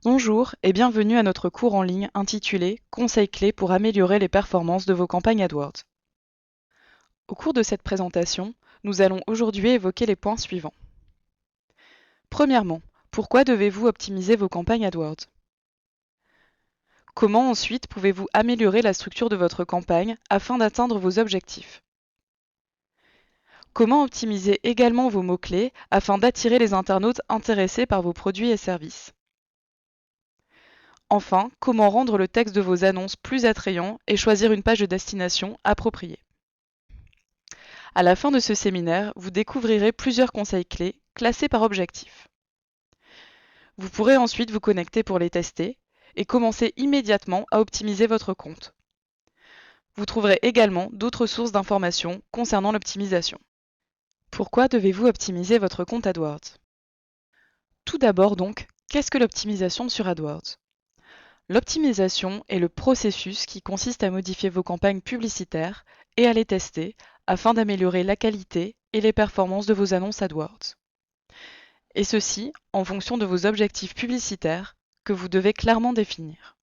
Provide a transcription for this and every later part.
Bonjour et bienvenue à notre cours en ligne intitulé Conseils clés pour améliorer les performances de vos campagnes AdWords. Au cours de cette présentation, nous allons aujourd'hui évoquer les points suivants. Premièrement, pourquoi devez-vous optimiser vos campagnes AdWords? Comment ensuite pouvez-vous améliorer la structure de votre campagne afin d'atteindre vos objectifs? Comment optimiser également vos mots-clés afin d'attirer les internautes intéressés par vos produits et services? Enfin, comment rendre le texte de vos annonces plus attrayant et choisir une page de destination appropriée? À la fin de ce séminaire, vous découvrirez plusieurs conseils clés classés par objectif. Vous pourrez ensuite vous connecter pour les tester et commencer immédiatement à optimiser votre compte. Vous trouverez également d'autres sources d'informations concernant l'optimisation. Pourquoi devez-vous optimiser votre compte AdWords? Tout d'abord donc, qu'est-ce que l'optimisation sur AdWords? L'optimisation est le processus qui consiste à modifier vos campagnes publicitaires et à les tester afin d'améliorer la qualité et les performances de vos annonces AdWords. Et ceci en fonction de vos objectifs publicitaires que vous devez clairement définir.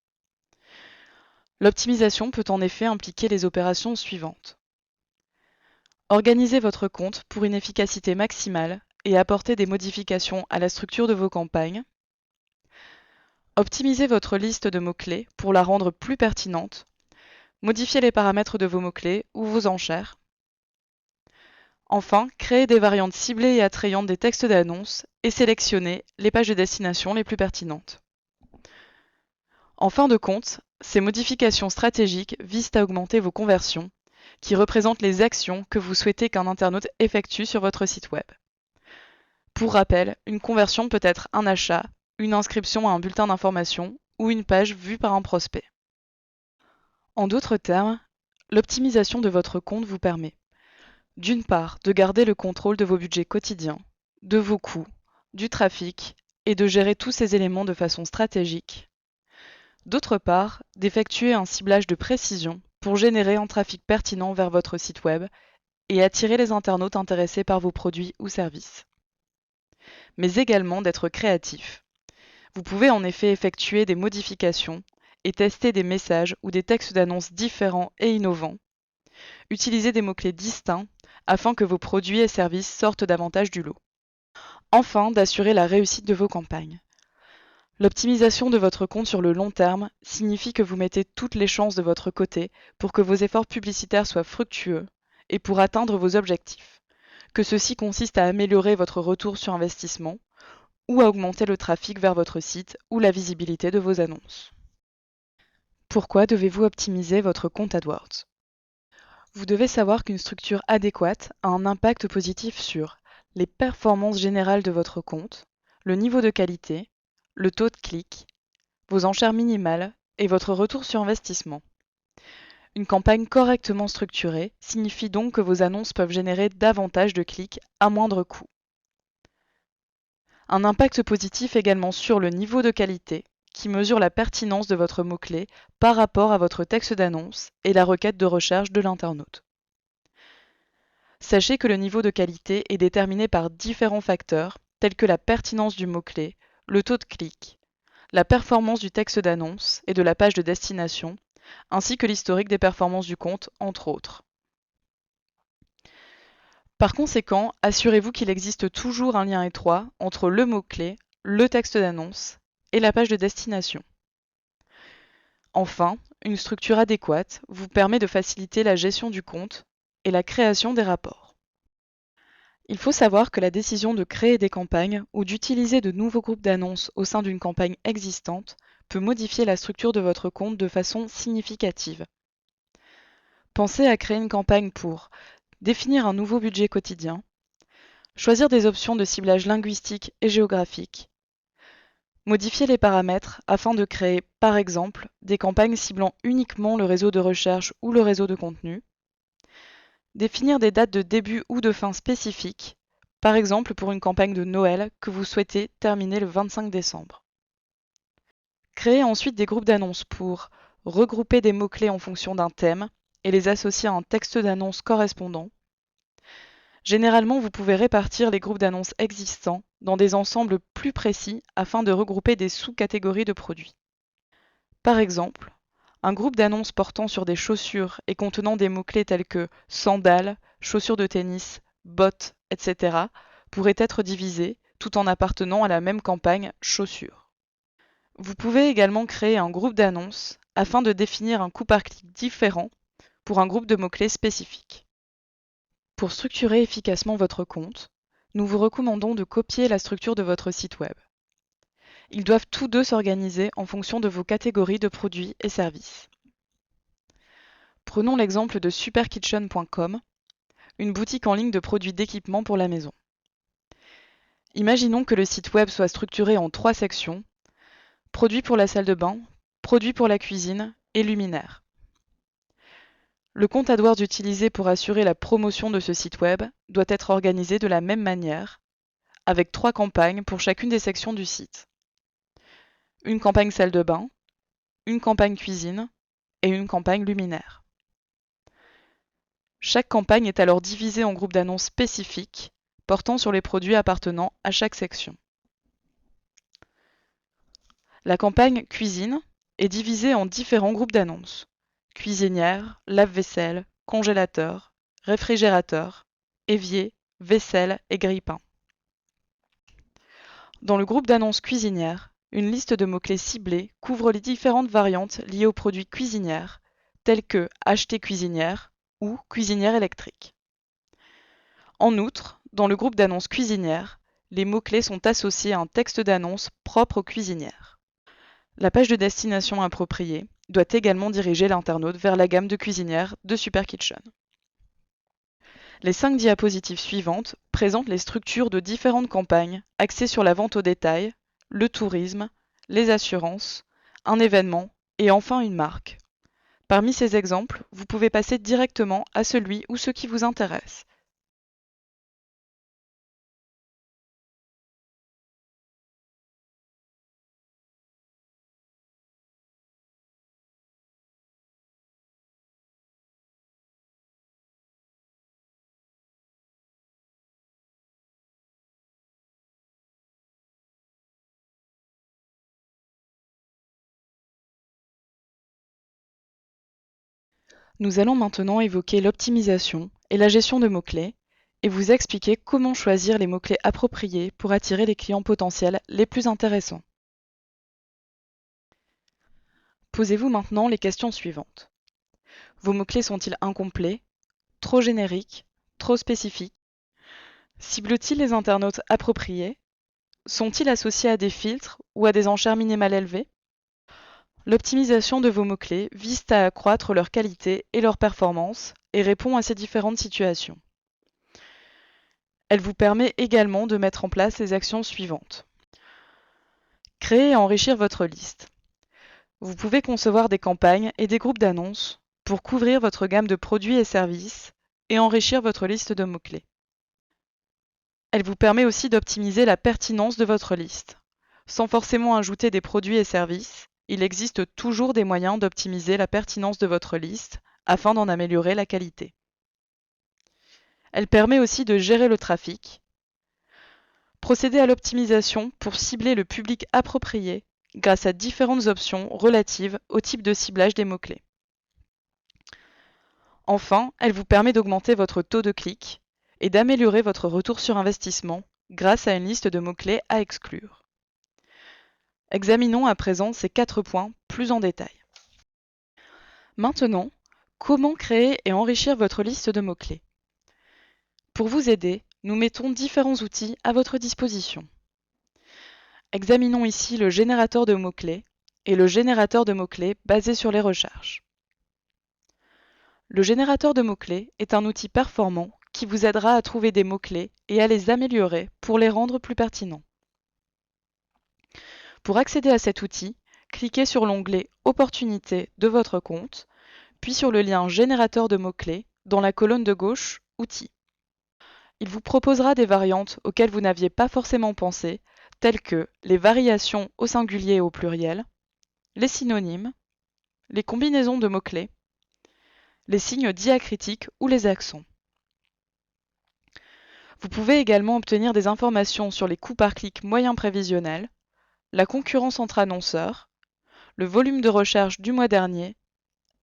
L'optimisation peut en effet impliquer les opérations suivantes. Organisez votre compte pour une efficacité maximale et apporter des modifications à la structure de vos campagnes. Optimisez votre liste de mots-clés pour la rendre plus pertinente. Modifiez les paramètres de vos mots-clés ou vos enchères. Enfin, créez des variantes ciblées et attrayantes des textes d'annonce et sélectionnez les pages de destination les plus pertinentes. En fin de compte, ces modifications stratégiques visent à augmenter vos conversions, qui représentent les actions que vous souhaitez qu'un internaute effectue sur votre site web. Pour rappel, une conversion peut être un achat, une inscription à un bulletin d'information ou une page vue par un prospect. En d'autres termes, l'optimisation de votre compte vous permet, d'une part, de garder le contrôle de vos budgets quotidiens, de vos coûts, du trafic et de gérer tous ces éléments de façon stratégique. D'autre part, d'effectuer un ciblage de précision pour générer un trafic pertinent vers votre site web et attirer les internautes intéressés par vos produits ou services. Mais également d'être créatif. Vous pouvez en effet effectuer des modifications et tester des messages ou des textes d'annonce différents et innovants. Utilisez des mots-clés distincts afin que vos produits et services sortent davantage du lot. Enfin, d'assurer la réussite de vos campagnes. L'optimisation de votre compte sur le long terme signifie que vous mettez toutes les chances de votre côté pour que vos efforts publicitaires soient fructueux et pour atteindre vos objectifs, que ceci consiste à améliorer votre retour sur investissement ou à augmenter le trafic vers votre site ou la visibilité de vos annonces. Pourquoi devez-vous optimiser votre compte AdWords? Vous devez savoir qu'une structure adéquate a un impact positif sur les performances générales de votre compte, le niveau de qualité, le taux de clic, vos enchères minimales et votre retour sur investissement. Une campagne correctement structurée signifie donc que vos annonces peuvent générer davantage de clics à moindre coût. Un impact positif également sur le niveau de qualité, qui mesure la pertinence de votre mot-clé par rapport à votre texte d'annonce et la requête de recherche de l'internaute. Sachez que le niveau de qualité est déterminé par différents facteurs tels que la pertinence du mot-clé, le taux de clic, la performance du texte d'annonce et de la page de destination, ainsi que l'historique des performances du compte, entre autres. Par conséquent, assurez-vous qu'il existe toujours un lien étroit entre le mot-clé, le texte d'annonce et la page de destination. Enfin, une structure adéquate vous permet de faciliter la gestion du compte et la création des rapports. Il faut savoir que la décision de créer des campagnes ou d'utiliser de nouveaux groupes d'annonces au sein d'une campagne existante peut modifier la structure de votre compte de façon significative. Pensez à créer une campagne pour définir un nouveau budget quotidien, choisir des options de ciblage linguistique et géographique, modifier les paramètres afin de créer, par exemple, des campagnes ciblant uniquement le réseau de recherche ou le réseau de contenu, définir des dates de début ou de fin spécifiques, par exemple pour une campagne de Noël que vous souhaitez terminer le 25 décembre. Créer ensuite des groupes d'annonces pour regrouper des mots-clés en fonction d'un thème et les associer à un texte d'annonce correspondant. Généralement, vous pouvez répartir les groupes d'annonces existants dans des ensembles plus précis afin de regrouper des sous-catégories de produits. Par exemple, un groupe d'annonces portant sur des chaussures et contenant des mots-clés tels que sandales, chaussures de tennis, bottes, etc. pourrait être divisé tout en appartenant à la même campagne chaussures. Vous pouvez également créer un groupe d'annonces afin de définir un coût par clic différent pour un groupe de mots-clés spécifiques. Pour structurer efficacement votre compte, nous vous recommandons de copier la structure de votre site web. Ils doivent tous deux s'organiser en fonction de vos catégories de produits et services. Prenons l'exemple de superkitchen.com, une boutique en ligne de produits d'équipement pour la maison. Imaginons que le site web soit structuré en 3 sections: produits pour la salle de bain, produits pour la cuisine et luminaires. Le compte AdWords utilisé pour assurer la promotion de ce site web doit être organisé de la même manière, avec 3 campagnes pour chacune des sections du site. Une campagne salle de bain, une campagne cuisine et une campagne luminaire. Chaque campagne est alors divisée en groupes d'annonces spécifiques portant sur les produits appartenant à chaque section. La campagne cuisine est divisée en différents groupes d'annonces: cuisinière, lave-vaisselle, congélateur, réfrigérateur, évier, vaisselle et grille-pain. Dans le groupe d'annonces cuisinière, une liste de mots-clés ciblés couvre les différentes variantes liées aux produits cuisinières, tels que acheter cuisinière ou cuisinière électrique. En outre, dans le groupe d'annonces cuisinière, les mots-clés sont associés à un texte d'annonce propre aux cuisinières. La page de destination appropriée doit également diriger l'internaute vers la gamme de cuisinières de SuperKitchen. Les 5 diapositives suivantes présentent les structures de différentes campagnes axées sur la vente au détail, le tourisme, les assurances, un événement et enfin une marque. Parmi ces exemples, vous pouvez passer directement à celui ou ceux qui vous intéressent. Nous allons maintenant évoquer l'optimisation et la gestion de mots-clés et vous expliquer comment choisir les mots-clés appropriés pour attirer les clients potentiels les plus intéressants. Posez-vous maintenant les questions suivantes. Vos mots-clés sont-ils incomplets, trop génériques, trop spécifiques? Ciblent-ils les internautes appropriés? Sont-ils associés à des filtres ou à des enchères minimales élevées? L'optimisation de vos mots-clés vise à accroître leur qualité et leur performance et répond à ces différentes situations. Elle vous permet également de mettre en place les actions suivantes. Créer et enrichir votre liste. Vous pouvez concevoir des campagnes et des groupes d'annonces pour couvrir votre gamme de produits et services et enrichir votre liste de mots-clés. Elle vous permet aussi d'optimiser la pertinence de votre liste. Sans forcément ajouter des produits et services, il existe toujours des moyens d'optimiser la pertinence de votre liste afin d'en améliorer la qualité. Elle permet aussi de gérer le trafic. Procéder à l'optimisation pour cibler le public approprié grâce à différentes options relatives au type de ciblage des mots-clés. Enfin, elle vous permet d'augmenter votre taux de clic et d'améliorer votre retour sur investissement grâce à une liste de mots-clés à exclure. Examinons à présent ces 4 points plus en détail. Maintenant, comment créer et enrichir votre liste de mots-clés? Pour vous aider, nous mettons différents outils à votre disposition. Examinons ici le générateur de mots-clés et le générateur de mots-clés basé sur les recherches. Le générateur de mots-clés est un outil performant qui vous aidera à trouver des mots-clés et à les améliorer pour les rendre plus pertinents. Pour accéder à cet outil, cliquez sur l'onglet Opportunités de votre compte, puis sur le lien Générateur de mots-clés dans la colonne de gauche Outils. Il vous proposera des variantes auxquelles vous n'aviez pas forcément pensé, telles que les variations au singulier et au pluriel, les synonymes, les combinaisons de mots-clés, les signes diacritiques ou les accents. Vous pouvez également obtenir des informations sur les coûts par clic moyens prévisionnels, la concurrence entre annonceurs, le volume de recherche du mois dernier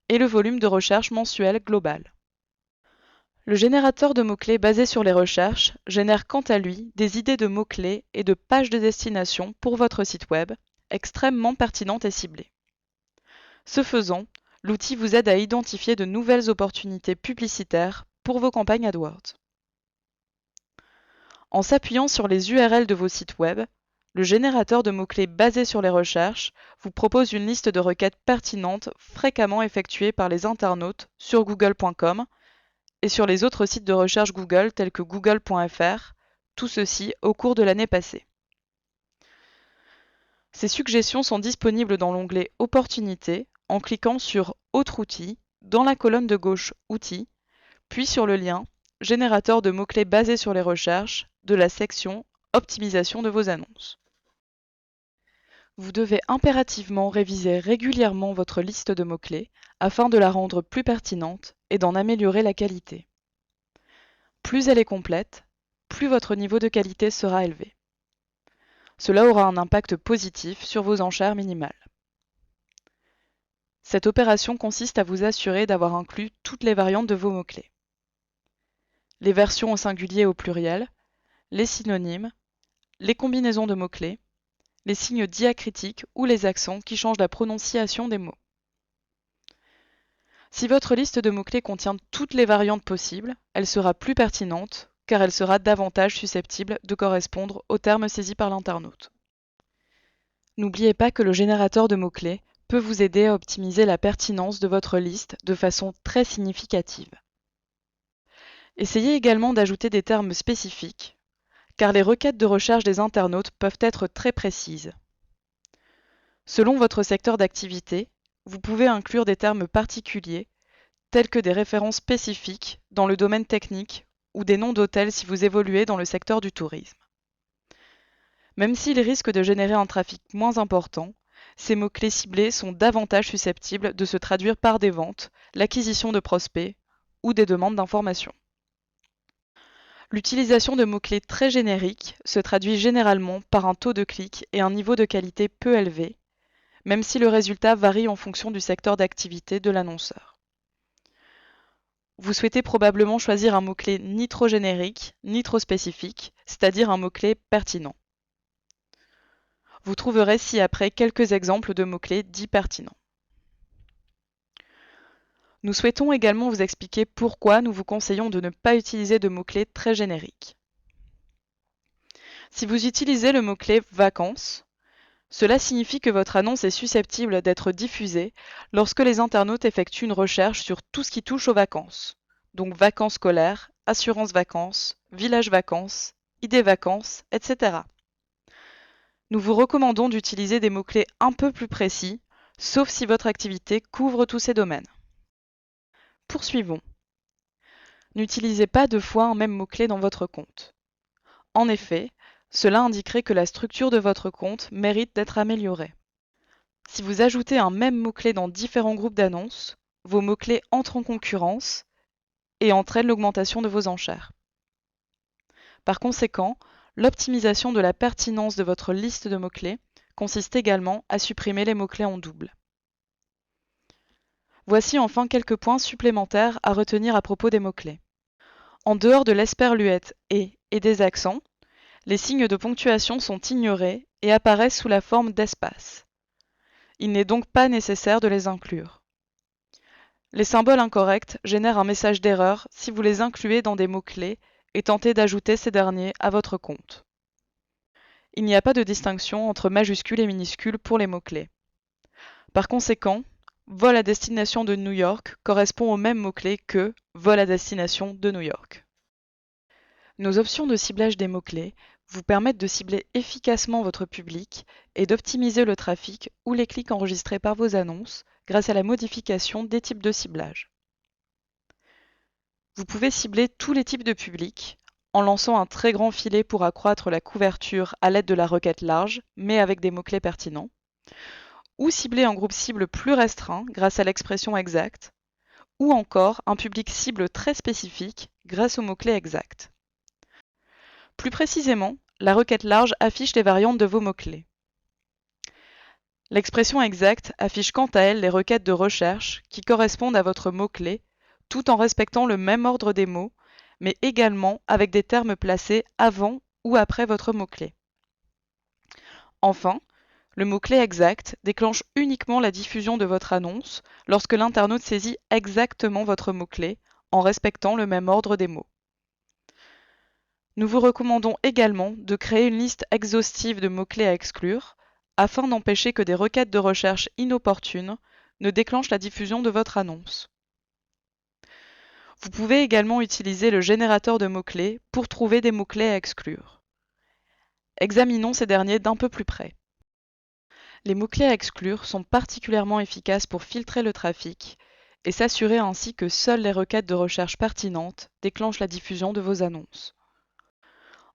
et le volume de recherche mensuel global. Le générateur de mots-clés basé sur les recherches génère quant à lui des idées de mots-clés et de pages de destination pour votre site web, extrêmement pertinentes et ciblées. Ce faisant, l'outil vous aide à identifier de nouvelles opportunités publicitaires pour vos campagnes AdWords. En s'appuyant sur les URL de vos sites web, le générateur de mots-clés basé sur les recherches vous propose une liste de requêtes pertinentes fréquemment effectuées par les internautes sur google.com et sur les autres sites de recherche Google tels que google.fr, tout ceci au cours de l'année passée. Ces suggestions sont disponibles dans l'onglet Opportunités en cliquant sur Autre outil dans la colonne de gauche Outils, puis sur le lien Générateur de mots-clés basés sur les recherches de la section Optimisation de vos annonces. Vous devez impérativement réviser régulièrement votre liste de mots-clés afin de la rendre plus pertinente et d'en améliorer la qualité. Plus elle est complète, plus votre niveau de qualité sera élevé. Cela aura un impact positif sur vos enchères minimales. Cette opération consiste à vous assurer d'avoir inclus toutes les variantes de vos mots-clés. Les versions au singulier et au pluriel, les synonymes, les combinaisons de mots-clés, les signes diacritiques ou les accents qui changent la prononciation des mots. Si votre liste de mots-clés contient toutes les variantes possibles, elle sera plus pertinente car elle sera davantage susceptible de correspondre aux termes saisis par l'internaute. N'oubliez pas que le générateur de mots-clés peut vous aider à optimiser la pertinence de votre liste de façon très significative. Essayez également d'ajouter des termes spécifiques, car les requêtes de recherche des internautes peuvent être très précises. Selon votre secteur d'activité, vous pouvez inclure des termes particuliers, tels que des références spécifiques dans le domaine technique ou des noms d'hôtels si vous évoluez dans le secteur du tourisme. Même s'ils risquent de générer un trafic moins important, ces mots-clés ciblés sont davantage susceptibles de se traduire par des ventes, l'acquisition de prospects ou des demandes d'informations. L'utilisation de mots-clés très génériques se traduit généralement par un taux de clic et un niveau de qualité peu élevé, même si le résultat varie en fonction du secteur d'activité de l'annonceur. Vous souhaitez probablement choisir un mot-clé ni trop générique, ni trop spécifique, c'est-à-dire un mot-clé pertinent. Vous trouverez ci-après quelques exemples de mots-clés dits pertinents. Nous souhaitons également vous expliquer pourquoi nous vous conseillons de ne pas utiliser de mots-clés très génériques. Si vous utilisez le mot-clé « vacances », cela signifie que votre annonce est susceptible d'être diffusée lorsque les internautes effectuent une recherche sur tout ce qui touche aux vacances, donc vacances scolaires, assurance vacances, village vacances, idées vacances, etc. Nous vous recommandons d'utiliser des mots-clés un peu plus précis, sauf si votre activité couvre tous ces domaines. Poursuivons. N'utilisez pas deux fois un même mot-clé dans votre compte. En effet, cela indiquerait que la structure de votre compte mérite d'être améliorée. Si vous ajoutez un même mot-clé dans différents groupes d'annonces, vos mots-clés entrent en concurrence et entraînent l'augmentation de vos enchères. Par conséquent, l'optimisation de la pertinence de votre liste de mots-clés consiste également à supprimer les mots-clés en double. Voici enfin quelques points supplémentaires à retenir à propos des mots-clés. En dehors de l'esperluette et des accents, les signes de ponctuation sont ignorés et apparaissent sous la forme d'espaces. Il n'est donc pas nécessaire de les inclure. Les symboles incorrects génèrent un message d'erreur si vous les incluez dans des mots-clés et tentez d'ajouter ces derniers à votre compte. Il n'y a pas de distinction entre majuscules et minuscules pour les mots-clés. Par conséquent, vol à destination de New York correspond au même mot-clé que vol à destination de New York. Nos options de ciblage des mots-clés vous permettent de cibler efficacement votre public et d'optimiser le trafic ou les clics enregistrés par vos annonces grâce à la modification des types de ciblage. Vous pouvez cibler tous les types de publics en lançant un très grand filet pour accroître la couverture à l'aide de la requête large, mais avec des mots-clés pertinents, ou cibler un groupe cible plus restreint grâce à l'expression exacte, ou encore un public cible très spécifique grâce aux mots-clés exacts. Plus précisément, la requête large affiche les variantes de vos mots-clés. L'expression exacte affiche quant à elle les requêtes de recherche qui correspondent à votre mot-clé, tout en respectant le même ordre des mots, mais également avec des termes placés avant ou après votre mot-clé. Enfin, le mot-clé exact déclenche uniquement la diffusion de votre annonce lorsque l'internaute saisit exactement votre mot-clé en respectant le même ordre des mots. Nous vous recommandons également de créer une liste exhaustive de mots-clés à exclure afin d'empêcher que des requêtes de recherche inopportunes ne déclenchent la diffusion de votre annonce. Vous pouvez également utiliser le générateur de mots-clés pour trouver des mots-clés à exclure. Examinons ces derniers d'un peu plus près. Les mots-clés à exclure sont particulièrement efficaces pour filtrer le trafic et s'assurer ainsi que seules les requêtes de recherche pertinentes déclenchent la diffusion de vos annonces.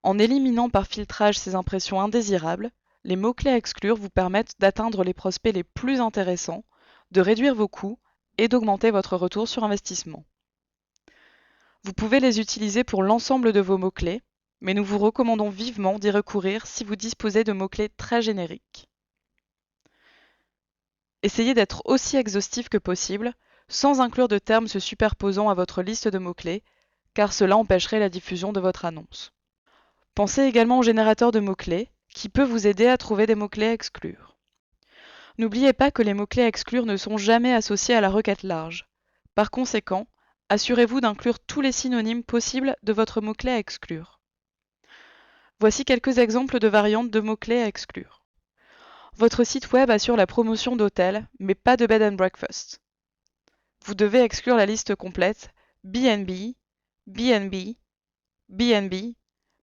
En éliminant par filtrage ces impressions indésirables, les mots-clés à exclure vous permettent d'atteindre les prospects les plus intéressants, de réduire vos coûts et d'augmenter votre retour sur investissement. Vous pouvez les utiliser pour l'ensemble de vos mots-clés, mais nous vous recommandons vivement d'y recourir si vous disposez de mots-clés très génériques. Essayez d'être aussi exhaustif que possible, sans inclure de termes se superposant à votre liste de mots-clés, car cela empêcherait la diffusion de votre annonce. Pensez également au générateur de mots-clés, qui peut vous aider à trouver des mots-clés à exclure. N'oubliez pas que les mots-clés à exclure ne sont jamais associés à la requête large. Par conséquent, assurez-vous d'inclure tous les synonymes possibles de votre mot-clé à exclure. Voici quelques exemples de variantes de mots-clés à exclure. Votre site web assure la promotion d'hôtels, mais pas de bed and breakfast. Vous devez exclure la liste complète B&B, B&B, B&B,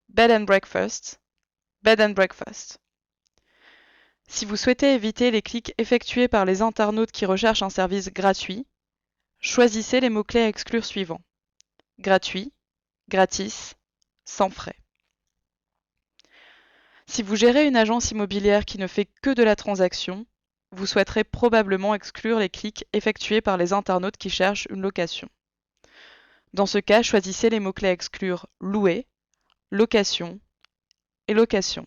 bed and breakfast, bed and breakfast. Si vous souhaitez éviter les clics effectués par les internautes qui recherchent un service gratuit, choisissez les mots-clés à exclure suivants. Gratuit, gratis, sans frais. Si vous gérez une agence immobilière qui ne fait que de la transaction, vous souhaiterez probablement exclure les clics effectués par les internautes qui cherchent une location. Dans ce cas, choisissez les mots-clés à exclure louer, location et location.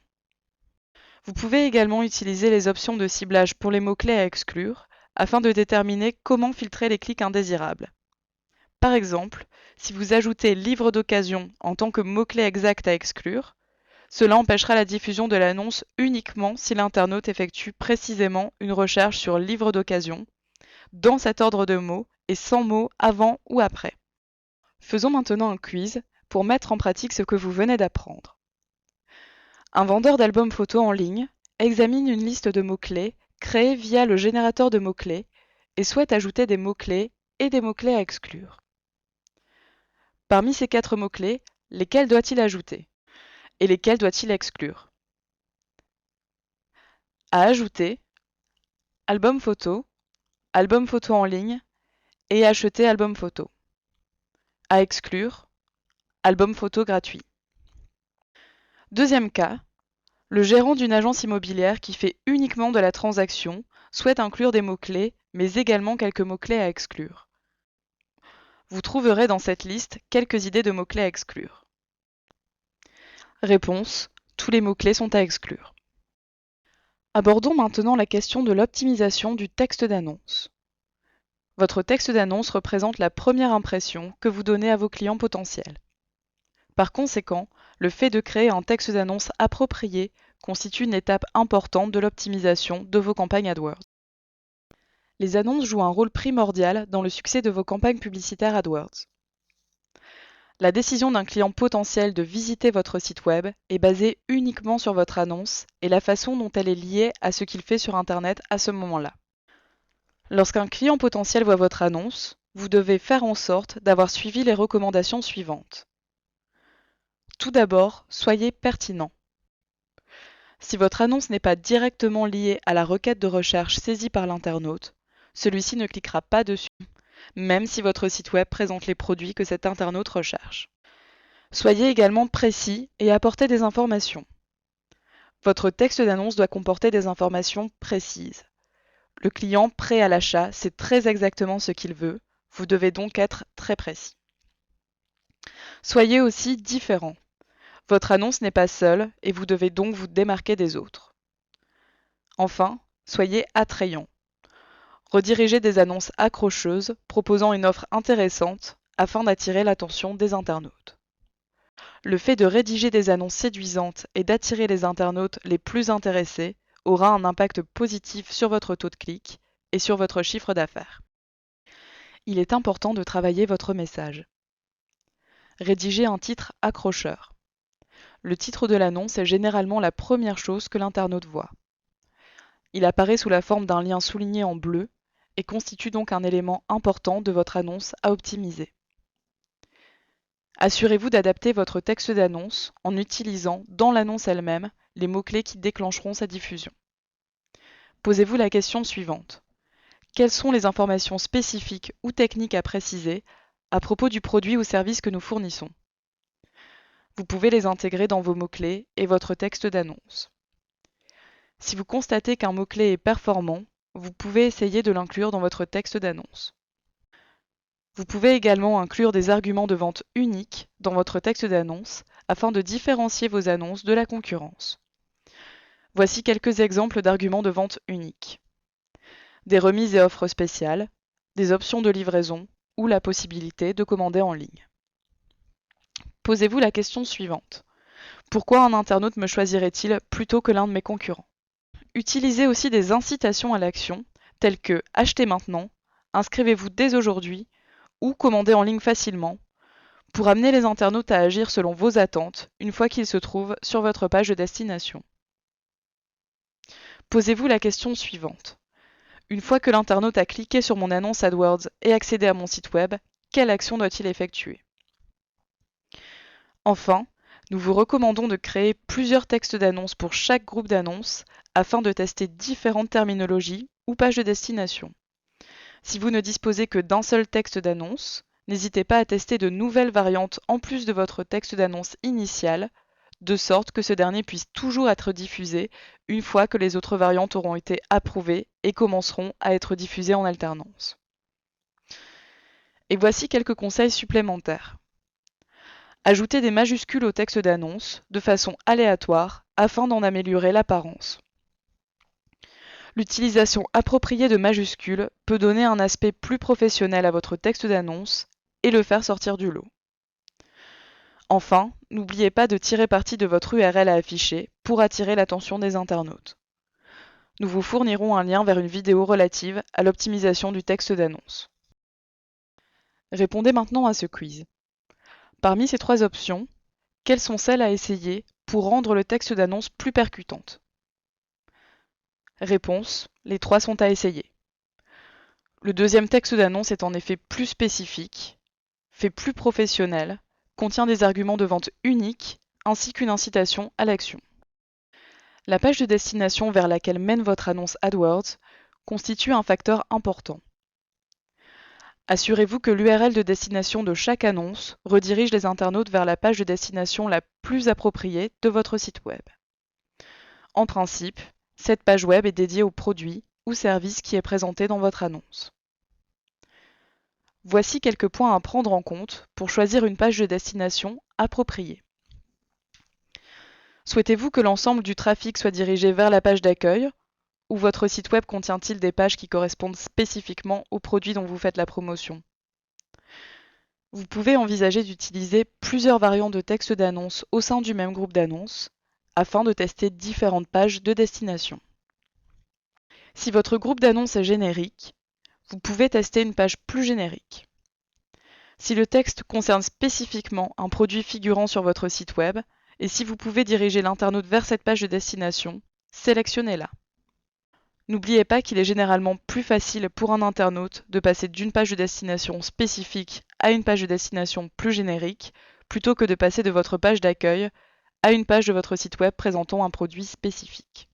Vous pouvez également utiliser les options de ciblage pour les mots-clés à exclure afin de déterminer comment filtrer les clics indésirables. Par exemple, si vous ajoutez livre d'occasion en tant que mot-clé exact à exclure, cela empêchera la diffusion de l'annonce uniquement si l'internaute effectue précisément une recherche sur livre d'occasion, dans cet ordre de mots et sans mots avant ou après. Faisons maintenant un quiz pour mettre en pratique ce que vous venez d'apprendre. Un vendeur d'albums photos en ligne examine une liste de mots-clés créée via le générateur de mots-clés et souhaite ajouter des mots-clés et des mots-clés à exclure. Parmi ces 4 mots-clés, lesquels doit-il ajouter et lesquels doit-il exclure? À ajouter, album photo en ligne et acheter album photo. À exclure, album photo gratuit. Deuxième cas, le gérant d'une agence immobilière qui fait uniquement de la transaction souhaite inclure des mots-clés, mais également quelques mots-clés à exclure. Vous trouverez dans cette liste quelques idées de mots-clés à exclure. Réponse: tous les mots-clés sont à exclure. Abordons maintenant la question de l'optimisation du texte d'annonce. Votre texte d'annonce représente la première impression que vous donnez à vos clients potentiels. Par conséquent, le fait de créer un texte d'annonce approprié constitue une étape importante de l'optimisation de vos campagnes AdWords. Les annonces jouent un rôle primordial dans le succès de vos campagnes publicitaires AdWords. La décision d'un client potentiel de visiter votre site web est basée uniquement sur votre annonce et la façon dont elle est liée à ce qu'il fait sur Internet à ce moment-là. Lorsqu'un client potentiel voit votre annonce, vous devez faire en sorte d'avoir suivi les recommandations suivantes. Tout d'abord, soyez pertinent. Si votre annonce n'est pas directement liée à la requête de recherche saisie par l'internaute, celui-ci ne cliquera pas dessus, même si votre site web présente les produits que cet internaute recherche. Soyez également précis et apportez des informations. Votre texte d'annonce doit comporter des informations précises. Le client prêt à l'achat sait très exactement ce qu'il veut, vous devez donc être très précis. Soyez aussi différent. Votre annonce n'est pas seule et vous devez donc vous démarquer des autres. Enfin, soyez attrayant. Redirigez des annonces accrocheuses proposant une offre intéressante afin d'attirer l'attention des internautes. Le fait de rédiger des annonces séduisantes et d'attirer les internautes les plus intéressés aura un impact positif sur votre taux de clic et sur votre chiffre d'affaires. Il est important de travailler votre message. Rédigez un titre accrocheur. Le titre de l'annonce est généralement la première chose que l'internaute voit. Il apparaît sous la forme d'un lien souligné en bleu et constitue donc un élément important de votre annonce à optimiser. Assurez-vous d'adapter votre texte d'annonce en utilisant dans l'annonce elle-même les mots-clés qui déclencheront sa diffusion. Posez-vous la question suivante. Quelles sont les informations spécifiques ou techniques à préciser à propos du produit ou service que nous fournissons? Vous pouvez les intégrer dans vos mots-clés et votre texte d'annonce. Si vous constatez qu'un mot-clé est performant, vous pouvez essayer de l'inclure dans votre texte d'annonce. Vous pouvez également inclure des arguments de vente uniques dans votre texte d'annonce afin de différencier vos annonces de la concurrence. Voici quelques exemples d'arguments de vente uniques. Des remises et offres spéciales, des options de livraison ou la possibilité de commander en ligne. Posez-vous la question suivante. Pourquoi un internaute me choisirait-il plutôt que l'un de mes concurrents? Utilisez aussi des incitations à l'action, telles que achetez maintenant, inscrivez-vous dès aujourd'hui ou commandez en ligne facilement, pour amener les internautes à agir selon vos attentes une fois qu'ils se trouvent sur votre page de destination. Posez-vous la question suivante. Une fois que l'internaute a cliqué sur mon annonce AdWords et accédé à mon site web, quelle action doit-il effectuer? Enfin, nous vous recommandons de créer plusieurs textes d'annonce pour chaque groupe d'annonces afin de tester différentes terminologies ou pages de destination. Si vous ne disposez que d'un seul texte d'annonce, n'hésitez pas à tester de nouvelles variantes en plus de votre texte d'annonce initial, de sorte que ce dernier puisse toujours être diffusé une fois que les autres variantes auront été approuvées et commenceront à être diffusées en alternance. Et voici quelques conseils supplémentaires. Ajoutez des majuscules au texte d'annonce de façon aléatoire afin d'en améliorer l'apparence. L'utilisation appropriée de majuscules peut donner un aspect plus professionnel à votre texte d'annonce et le faire sortir du lot. Enfin, n'oubliez pas de tirer parti de votre URL à afficher pour attirer l'attention des internautes. Nous vous fournirons un lien vers une vidéo relative à l'optimisation du texte d'annonce. Répondez maintenant à ce quiz. Parmi ces trois options, quelles sont celles à essayer pour rendre le texte d'annonce plus percutante? Réponse: les trois sont à essayer. Le deuxième texte d'annonce est en effet plus spécifique, fait plus professionnel, contient des arguments de vente uniques ainsi qu'une incitation à l'action. La page de destination vers laquelle mène votre annonce AdWords constitue un facteur important. Assurez-vous que l'URL de destination de chaque annonce redirige les internautes vers la page de destination la plus appropriée de votre site web. En principe, cette page web est dédiée au produit ou service qui est présenté dans votre annonce. Voici quelques points à prendre en compte pour choisir une page de destination appropriée. Souhaitez-vous que l'ensemble du trafic soit dirigé vers la page d'accueil, ou votre site web contient-il des pages qui correspondent spécifiquement aux produits dont vous faites la promotion? Vous pouvez envisager d'utiliser plusieurs variantes de texte d'annonce au sein du même groupe d'annonces, afin de tester différentes pages de destination. Si votre groupe d'annonces est générique, vous pouvez tester une page plus générique. Si le texte concerne spécifiquement un produit figurant sur votre site web, et si vous pouvez diriger l'internaute vers cette page de destination, sélectionnez-la. N'oubliez pas qu'il est généralement plus facile pour un internaute de passer d'une page de destination spécifique à une page de destination plus générique, plutôt que de passer de votre page d'accueil à une page de votre site web présentant un produit spécifique.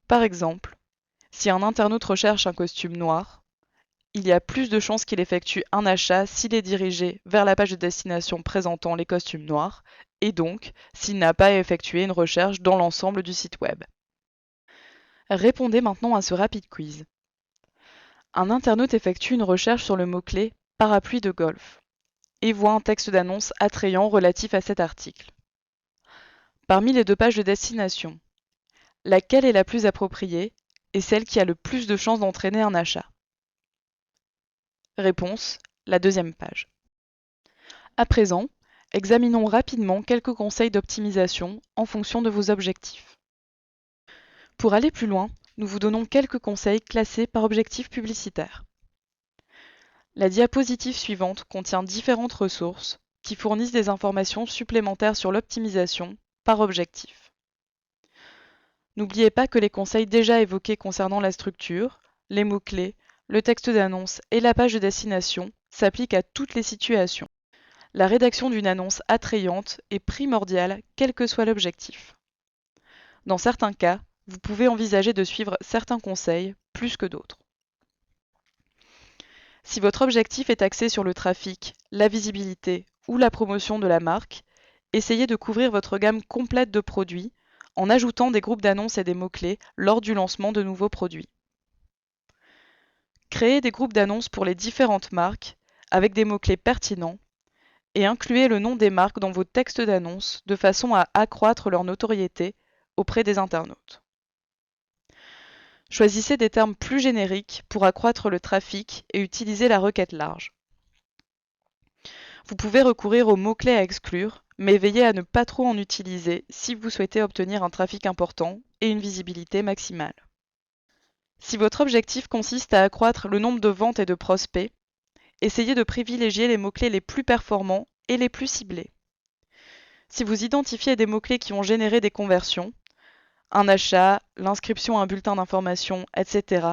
Par exemple, si un internaute recherche un costume noir, il y a plus de chances qu'il effectue un achat s'il est dirigé vers la page de destination présentant les costumes noirs, et donc s'il n'a pas effectué une recherche dans l'ensemble du site web. Répondez maintenant à ce rapide quiz. Un internaute effectue une recherche sur le mot-clé « parapluie de golf » et voit un texte d'annonce attrayant relatif à cet article. Parmi les deux pages de destination, laquelle est la plus appropriée et celle qui a le plus de chances d'entraîner un achat? Réponse, la deuxième page. À présent, examinons rapidement quelques conseils d'optimisation en fonction de vos objectifs. Pour aller plus loin, nous vous donnons quelques conseils classés par objectif publicitaire. La diapositive suivante contient différentes ressources qui fournissent des informations supplémentaires sur l'optimisation par objectif. N'oubliez pas que les conseils déjà évoqués concernant la structure, les mots-clés, le texte d'annonce et la page de destination s'appliquent à toutes les situations. La rédaction d'une annonce attrayante est primordiale quel que soit l'objectif. Dans certains cas, vous pouvez envisager de suivre certains conseils plus que d'autres. Si votre objectif est axé sur le trafic, la visibilité ou la promotion de la marque, essayez de couvrir votre gamme complète de produits en ajoutant des groupes d'annonces et des mots-clés lors du lancement de nouveaux produits. Créez des groupes d'annonces pour les différentes marques avec des mots-clés pertinents et incluez le nom des marques dans vos textes d'annonce de façon à accroître leur notoriété auprès des internautes. Choisissez des termes plus génériques pour accroître le trafic et utilisez la requête large. Vous pouvez recourir aux mots-clés à exclure, mais veillez à ne pas trop en utiliser si vous souhaitez obtenir un trafic important et une visibilité maximale. Si votre objectif consiste à accroître le nombre de ventes et de prospects, essayez de privilégier les mots-clés les plus performants et les plus ciblés. Si vous identifiez des mots-clés qui ont généré des conversions, un achat, l'inscription à un bulletin d'information, etc.,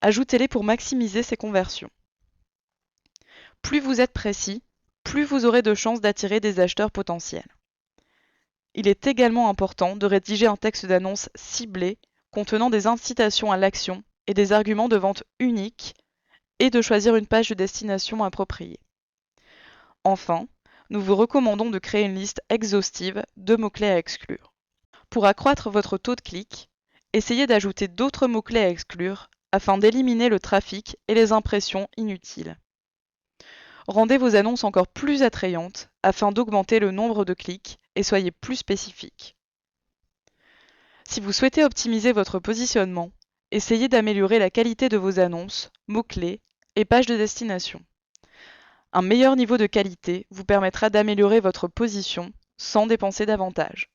ajoutez-les pour maximiser ces conversions. Plus vous êtes précis, plus vous aurez de chances d'attirer des acheteurs potentiels. Il est également important de rédiger un texte d'annonce ciblé contenant des incitations à l'action et des arguments de vente uniques et de choisir une page de destination appropriée. Enfin, nous vous recommandons de créer une liste exhaustive de mots-clés à exclure. Pour accroître votre taux de clic, essayez d'ajouter d'autres mots-clés à exclure afin d'éliminer le trafic et les impressions inutiles. Rendez vos annonces encore plus attrayantes afin d'augmenter le nombre de clics et soyez plus spécifiques. Si vous souhaitez optimiser votre positionnement, essayez d'améliorer la qualité de vos annonces, mots-clés et pages de destination. Un meilleur niveau de qualité vous permettra d'améliorer votre position sans dépenser davantage.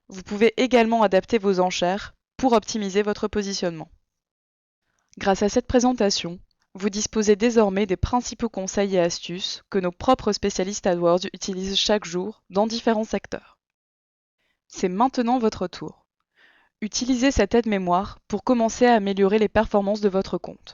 Vous pouvez également adapter vos enchères pour optimiser votre positionnement. Grâce à cette présentation, vous disposez désormais des principaux conseils et astuces que nos propres spécialistes AdWords utilisent chaque jour dans différents secteurs. C'est maintenant votre tour. Utilisez cette aide-mémoire pour commencer à améliorer les performances de votre compte.